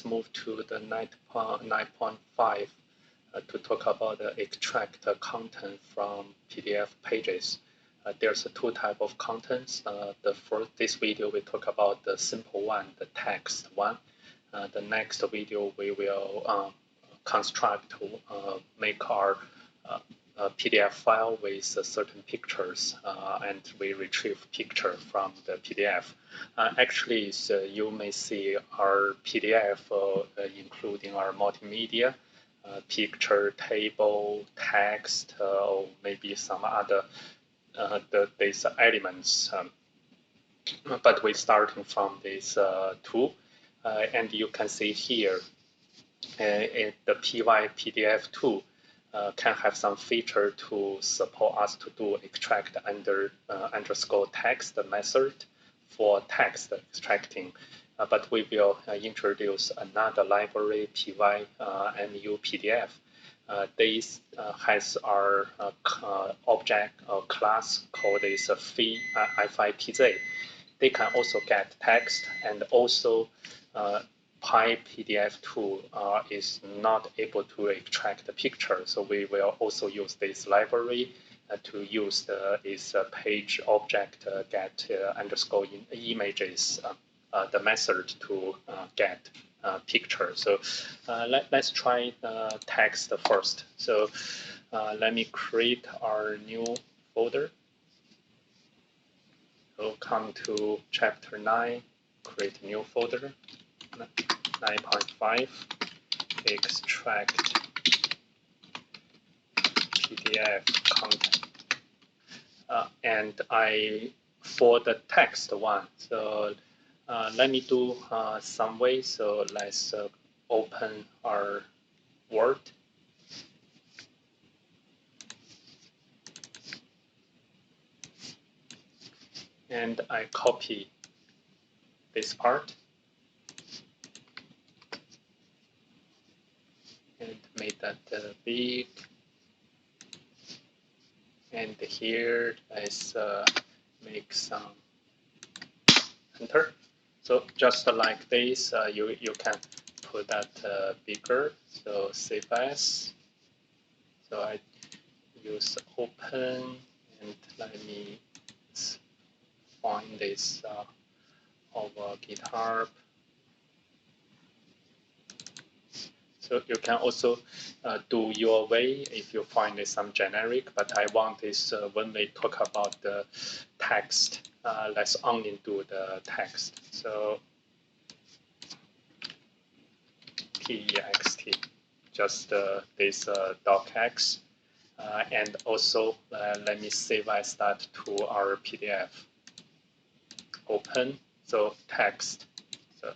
let's move to the 9.5 to talk about the extract content from PDF pages. There's two types of contents. This video we talk about the simple one, the text one. The next video we will construct to make our PDF file with certain pictures, and we retrieve picture from the PDF. Actually, so you may see our PDF including our multimedia, picture, table, text, or maybe some other these elements. But we're starting from this tool, and you can see here the PDF tool can have some feature to support us to do extract underscore text method for text extracting. But we will introduce another library, PY MU-PDF. This has our object or class called is FIPZ. They can also get text, and also PyPDF tool is not able to extract the picture, so we will also use this library to use this page object get underscore images, the method to get picture. So let's try text first. So let me create our new folder. So come to chapter 9, create a new folder. 9.5 extract PDF content, and for the text one. So let me do some way. So let's open our Word. And I copy this part and make that big. And here let's make some enter. So just like this, you can put that bigger. So save as. So I use open, and let me find this over GitHub. So you can also do your way if you find some generic, but I want this when we talk about the text, let's only do the text. So text, just this docx, and also let me save as that to our PDF. Open, so text. So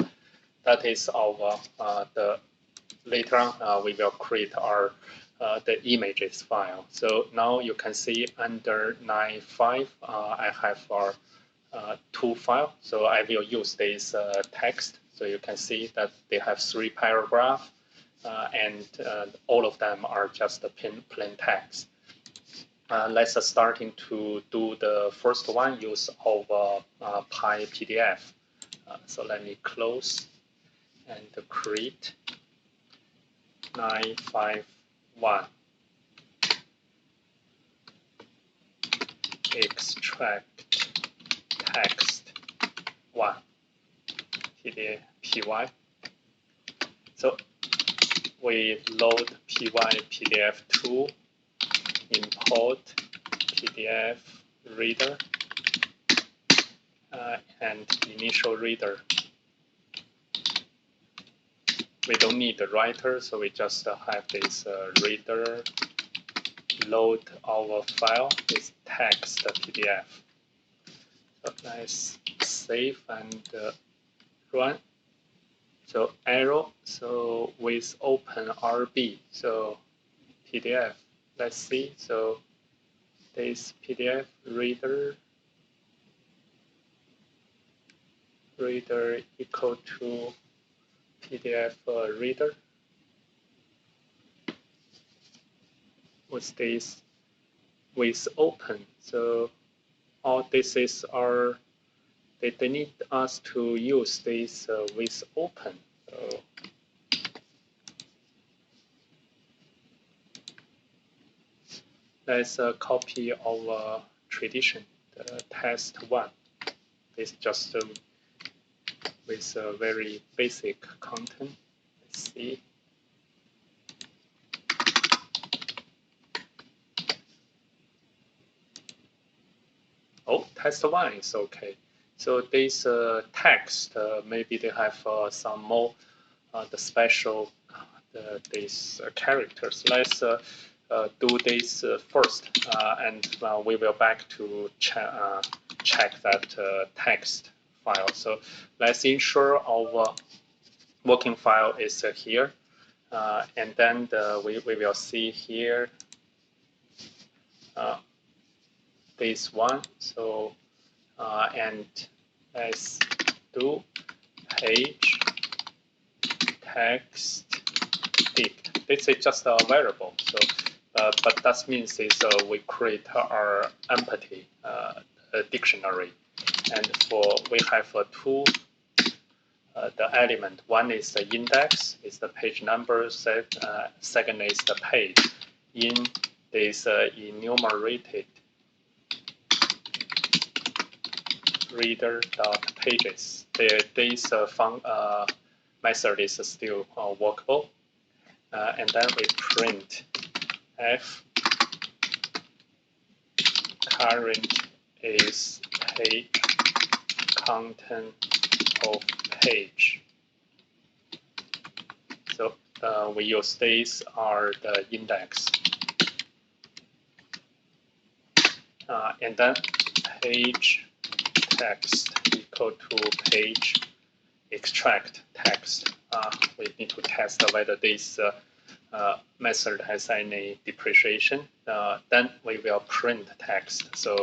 that is our later on, we will create our the images file. So now you can see under 9.5, I have our two file. So I will use this text. So you can see that they have 3 paragraphs, and all of them are just the plain text. Let's starting to do the first one. Use our PyPDF. So let me close and create. 951 extract text 1 py. So we load PyPDF2, import PDF reader, and initial reader. We don't need the writer, so we just have this reader load our file with text PDF. So let's save and run. So arrow, so with open RB, so PDF. Let's see. So this PDF reader equal to PDF reader. What's this with open? So all this is our, they need us to use this with open. So let's copy our tradition, the test one. It's just with a very basic content. Let's see. Oh, test one is okay. So this text, maybe they have some more the special these characters. Let's do this first, and we will back to check that text file. So let's ensure our working file is here, and then we will see here this one. So and let's do page text dict. This is just a variable. So, but that means is we create our empty dictionary, and we have two the element. One is the index, is the page number. Second is the page. In this enumerated reader.pages. This method is still workable. And then we print f current is page content of page. So we use these are the index. And then page text equal to page extract text. We need to test whether this method has any depreciation. Then we will print text. So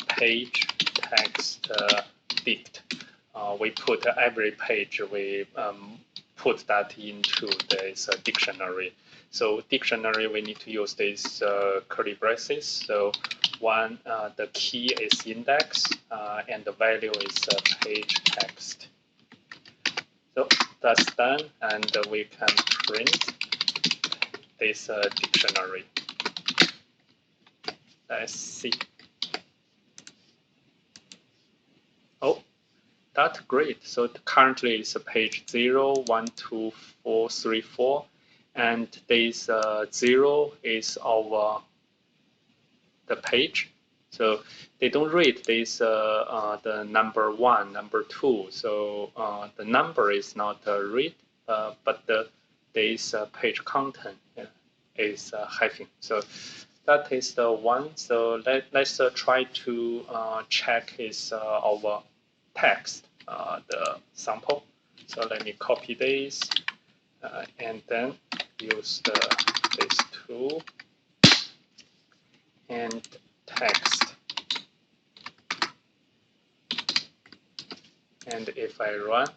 page text dict. We put every page, we put that into this dictionary. So dictionary, we need to use these curly braces. So one, the key is index, and the value is page text. So that's done, and we can print this dictionary. Let's see. Oh, that's great. So currently it's page 0, 1, 2, 4, 3, 4, and this 0 is our the page. So they don't read this the number 1, number 2. So the number is not read, but this page content is hyphen. So that is the one. So let's try to check is our text, the sample. So let me copy this and then use this tool and text. And if I run,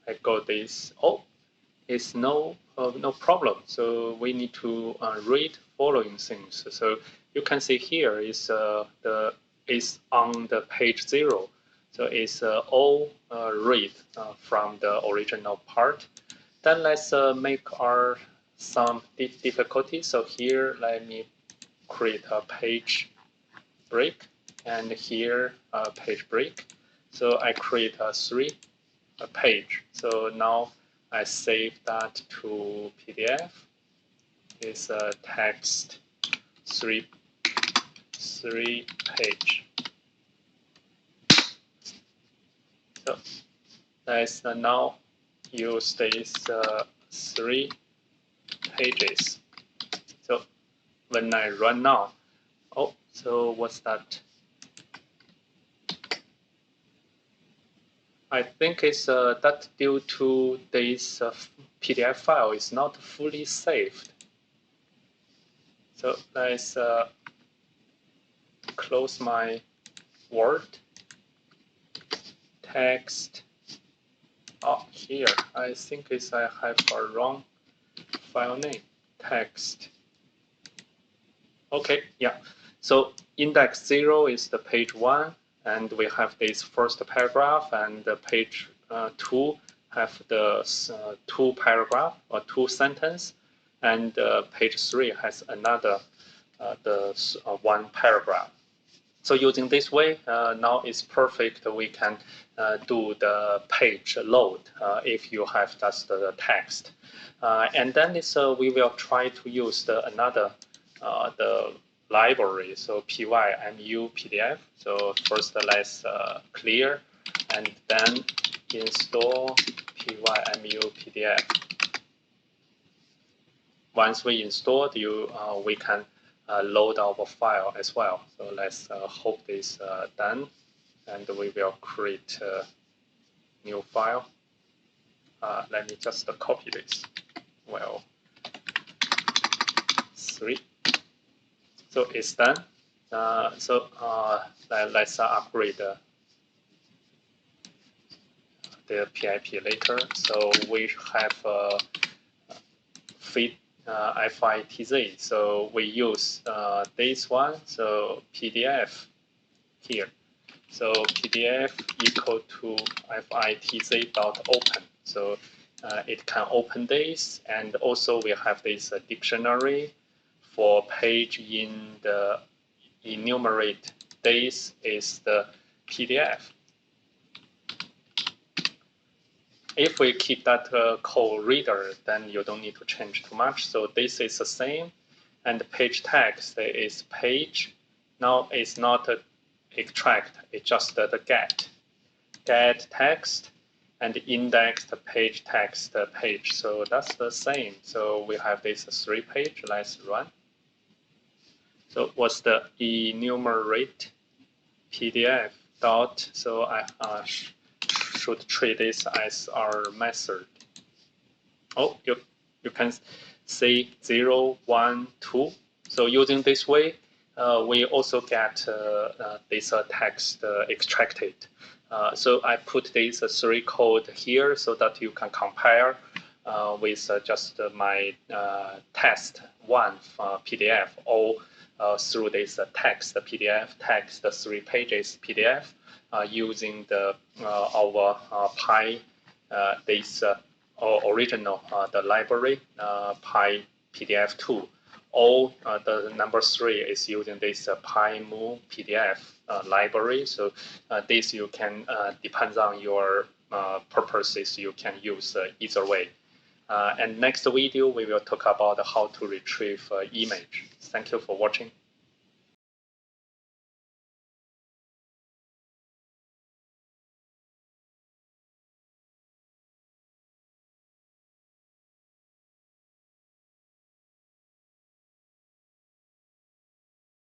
I got this. Oh, it's no problem. So we need to read following things. So you can see here is is on the page 0. So it's all read from the original part. Then let's make our some difficulty. So here, let me create a page break, and here a page break. So I create a page. So now I save that to PDF. It's a text 3 page. So let's now use these 3 pages. So when I run now, oh, so what's that? I think it's that due to this PDF file is not fully saved. So let's close my Word. Text. Oh, here I think I have a wrong file name. Text. Okay, yeah. So index 0 is the page 1. And we have this first paragraph, and the page 2 have the 2 paragraph or 2 sentence, and page 3 has another one paragraph. So using this way, now it's perfect. We can do the page load if you have just the text. And then we will try to use another the library, so pymu PDF. So first let's clear and then install pymu PDF. Once we installed, we can load our file as well. So let's hope this done, and we will create a new file. Let me just copy this. Well, 3. So it's done. Let's upgrade the PIP later. So we have FITZ. So we use this one. So PDF here. So PDF equal to FITZ.open. So it can open this, and also we have this dictionary for page in the enumerate. This is the PDF. If we keep that code reader, then you don't need to change too much. So this is the same, and the page text is page. Now it's not a extract, it's just the get text and indexed page text page. So that's the same. So we have this 3 page. Let's run. So what's the enumerate PDF dot? So I should treat this as our method. Oh, you can see 0, 1, 2. So using this way, we also get this text extracted. So I put this 3 code here so that you can compare with just my test 1 PDF, or through this text PDF, text 3 pages PDF, using the our this original the library PyPDF2. Or the number 3 is using this pymu PDF library. So this you can depends on your purposes. You can use either way. And next video we will talk about how to retrieve image. Thank you for watching.